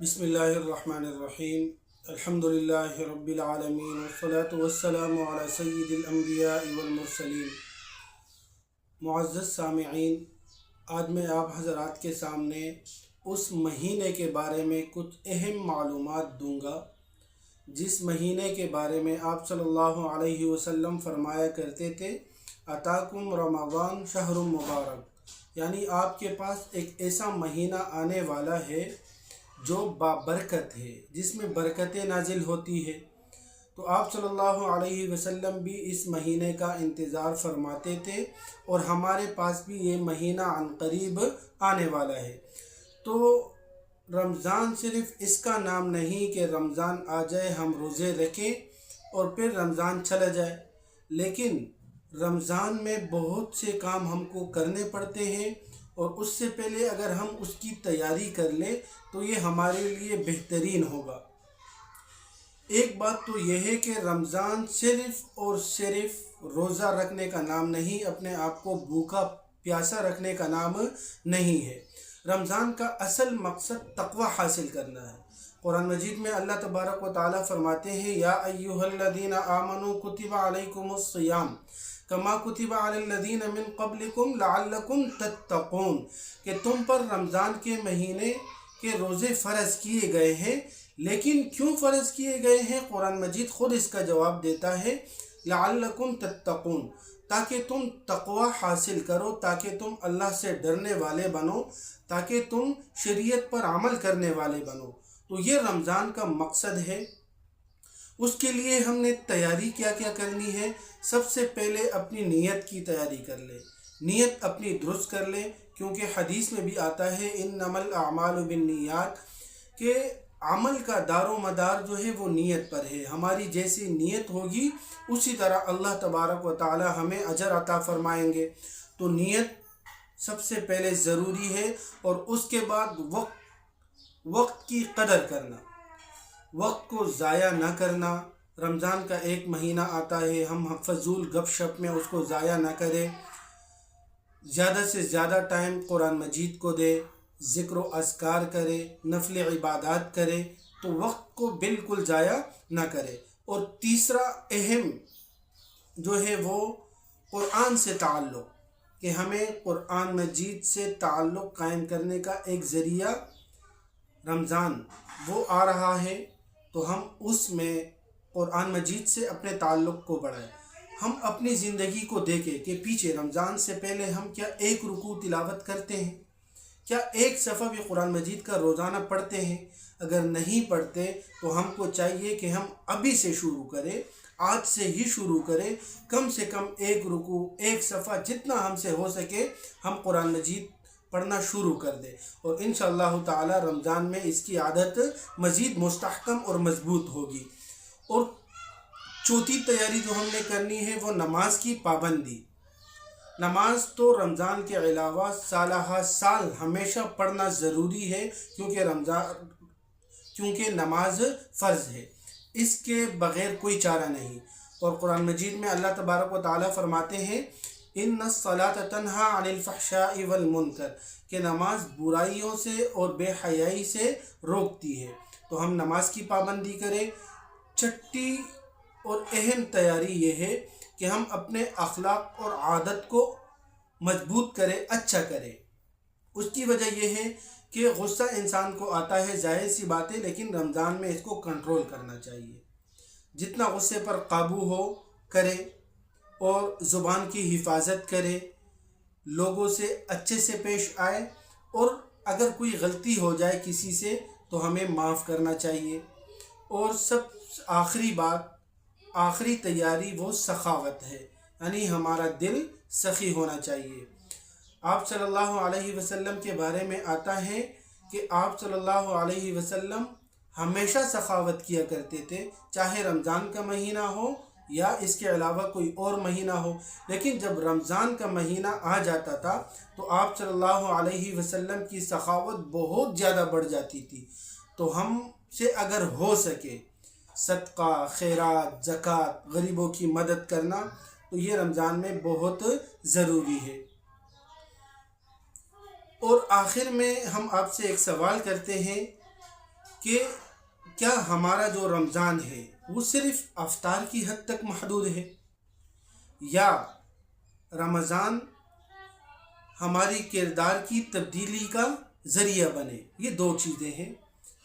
بسم اللہ الرحمن الرحیم الحمدللہ رب العالمین والصلاة والسلام علی سید الانبیاء والمرسلین۔ معزز سامعین، آج میں آپ حضرات کے سامنے اس مہینے کے بارے میں کچھ اہم معلومات دوں گا جس مہینے کے بارے میں آپ صلی اللہ علیہ وسلم فرمایا کرتے تھے اتاکم رمضان شہر مبارک، یعنی آپ کے پاس ایک ایسا مہینہ آنے والا ہے جو بابرکت ہے، جس میں برکتیں نازل ہوتی ہے۔ تو آپ صلی اللہ علیہ وسلم بھی اس مہینے کا انتظار فرماتے تھے اور ہمارے پاس بھی یہ مہینہ عنقریب آنے والا ہے۔ تو رمضان صرف اس کا نام نہیں کہ رمضان آ جائے ہم روزے رکھیں اور پھر رمضان چلا جائے، لیکن رمضان میں بہت سے کام ہم کو کرنے پڑتے ہیں اور اس سے پہلے اگر ہم اس کی تیاری کر لیں تو یہ ہمارے لیے بہترین ہوگا۔ ایک بات تو یہ ہے کہ رمضان صرف اور صرف روزہ رکھنے کا نام نہیں، اپنے آپ کو بھوکا پیاسا رکھنے کا نام نہیں ہے۔ رمضان کا اصل مقصد تقوی حاصل کرنا ہے۔ قرآن مجید میں اللہ تبارک و تعالیٰ فرماتے ہیں یا ایھا الذین آمنوا کتب علیکم الصیام کما کتب علی الذین من قبلکم لعلکم تتقون، کہ تم پر رمضان کے مہینے کے روزے فرض کیے گئے ہیں۔ لیکن کیوں فرض کیے گئے ہیں؟ قرآن مجید خود اس کا جواب دیتا ہے لعلکم تتقون، تاکہ تم تقوی حاصل کرو، تاکہ تم اللہ سے ڈرنے والے بنو، تاکہ تم شریعت پر عمل کرنے والے بنو۔ تو یہ رمضان کا مقصد ہے۔ اس کے لیے ہم نے تیاری کیا کرنی ہے؟ سب سے پہلے اپنی نیت کی تیاری کر لے، نیت اپنی درست کر لے، کیونکہ حدیث میں بھی آتا ہے انما الاعمال بالنیات، کہ عمل کا دار و مدار جو ہے وہ نیت پر ہے۔ ہماری جیسی نیت ہوگی اسی طرح اللہ تبارک و تعالی ہمیں اجر عطا فرمائیں گے۔ تو نیت سب سے پہلے ضروری ہے، اور اس کے بعد وقت کی قدر کرنا، وقت کو ضائع نہ کرنا۔ رمضان کا ایک مہینہ آتا ہے، ہم فضول گپ شپ میں اس کو ضائع نہ کریں، زیادہ سے زیادہ ٹائم قرآن مجید کو دے، ذکر و اذکار کرے، نفل عبادات کرے، تو وقت کو بالکل ضائع نہ کرے۔ اور تیسرا اہم جو ہے وہ قرآن سے تعلق، کہ ہمیں قرآن مجید سے تعلق قائم کرنے کا ایک ذریعہ رمضان وہ آ رہا ہے، تو ہم اس میں قرآن مجید سے اپنے تعلق کو بڑھائیں۔ ہم اپنی زندگی کو دیکھیں کہ پیچھے رمضان سے پہلے ہم کیا ایک رکوع تلاوت کرتے ہیں؟ کیا ایک صفحہ بھی قرآن مجید کا روزانہ پڑھتے ہیں؟ اگر نہیں پڑھتے تو ہم کو چاہیے کہ ہم ابھی سے شروع کریں، آج سے ہی شروع کریں، کم سے کم ایک رکوع، ایک صفحہ، جتنا ہم سے ہو سکے ہم قرآن مجید پڑھنا شروع کر دے، اور انشاءاللہ تعالی رمضان میں اس کی عادت مزید مستحکم اور مضبوط ہوگی۔ اور چوتھی تیاری جو ہم نے کرنی ہے وہ نماز کی پابندی۔ نماز تو رمضان کے علاوہ سالہ سال ہمیشہ پڑھنا ضروری ہے، کیونکہ نماز فرض ہے، اس کے بغیر کوئی چارہ نہیں۔ اور قرآن مجید میں اللہ تبارک و تعالیٰ فرماتے ہیں ان الصلاۃ تنہی عن الفحشاء والمنکر، کہ نماز برائیوں سے اور بے حیائی سے روکتی ہے۔ تو ہم نماز کی پابندی کریں۔ چھٹی اور اہم تیاری یہ ہے کہ ہم اپنے اخلاق اور عادت کو مضبوط کریں، اچھا کریں۔ اس کی وجہ یہ ہے کہ غصہ انسان کو آتا ہے، ظاہر سی بات ہے، لیکن رمضان میں اس کو کنٹرول کرنا چاہیے۔ جتنا غصے پر قابو ہو کریں، اور زبان کی حفاظت کرے، لوگوں سے اچھے سے پیش آئے، اور اگر کوئی غلطی ہو جائے کسی سے تو ہمیں معاف کرنا چاہیے۔ اور سب آخری بات، آخری تیاری وہ سخاوت ہے، یعنی ہمارا دل سخی ہونا چاہیے۔ آپ صلی اللہ علیہ وسلم کے بارے میں آتا ہے کہ آپ صلی اللہ علیہ وسلم ہمیشہ سخاوت کیا کرتے تھے، چاہے رمضان کا مہینہ ہو یا اس کے علاوہ کوئی اور مہینہ ہو، لیکن جب رمضان کا مہینہ آ جاتا تھا تو آپ صلی اللہ علیہ وسلم کی سخاوت بہت زیادہ بڑھ جاتی تھی۔ تو ہم سے اگر ہو سکے صدقہ، خیرات، زکوٰۃ، غریبوں کی مدد کرنا تو یہ رمضان میں بہت ضروری ہے۔ اور آخر میں ہم آپ سے ایک سوال کرتے ہیں کہ کیا ہمارا جو رمضان ہے وہ صرف افطار کی حد تک محدود ہے، یا رمضان ہماری کردار کی تبدیلی کا ذریعہ بنے۔ یہ دو چیزیں ہیں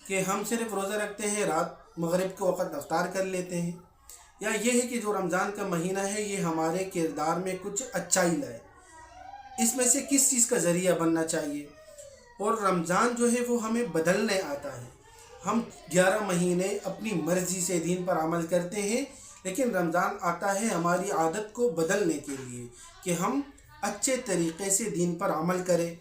کہ ہم صرف روزہ رکھتے ہیں، رات مغرب کے وقت افطار کر لیتے ہیں، یا یہ ہے کہ جو رمضان کا مہینہ ہے یہ ہمارے کردار میں کچھ اچائی لائے۔ اس میں سے کس چیز کا ذریعہ بننا چاہیے؟ اور رمضان جو ہے وہ ہمیں بدلنے آتا ہے۔ ہم 11 مہینے اپنی مرضی سے دین پر عمل کرتے ہیں، لیکن رمضان آتا ہے ہماری عادت کو بدلنے کے لیے کہ ہم اچھے طریقے سے دین پر عمل کریں۔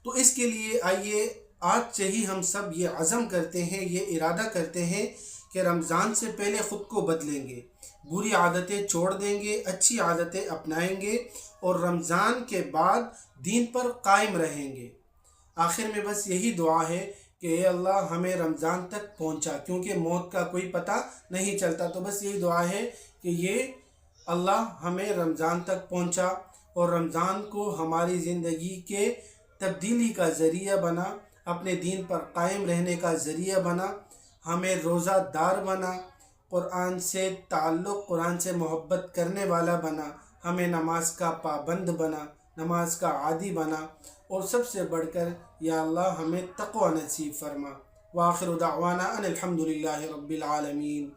تو اس کے لیے آئیے آج سے ہی ہم سب یہ عزم کرتے ہیں، یہ ارادہ کرتے ہیں کہ رمضان سے پہلے خود کو بدلیں گے، بری عادتیں چھوڑ دیں گے، اچھی عادتیں اپنائیں گے، اور رمضان کے بعد دین پر قائم رہیں گے۔ آخر میں بس یہی دعا ہے کہ اے اللہ ہمیں رمضان تک پہنچا، کیونکہ موت کا کوئی پتہ نہیں چلتا۔ تو بس یہی دعا ہے کہ یہ اللہ ہمیں رمضان تک پہنچا اور رمضان کو ہماری زندگی کے تبدیلی کا ذریعہ بنا، اپنے دین پر قائم رہنے کا ذریعہ بنا، ہمیں روزہ دار بنا، قرآن سے تعلق، قرآن سے محبت کرنے والا بنا، ہمیں نماز کا پابند بنا، نماز کا عادی بنا، اور سب سے بڑھ کر یا اللہ ہمیں تقوی نصیب فرما۔ وآخر دعوانا ان الحمدللہ رب العالمین۔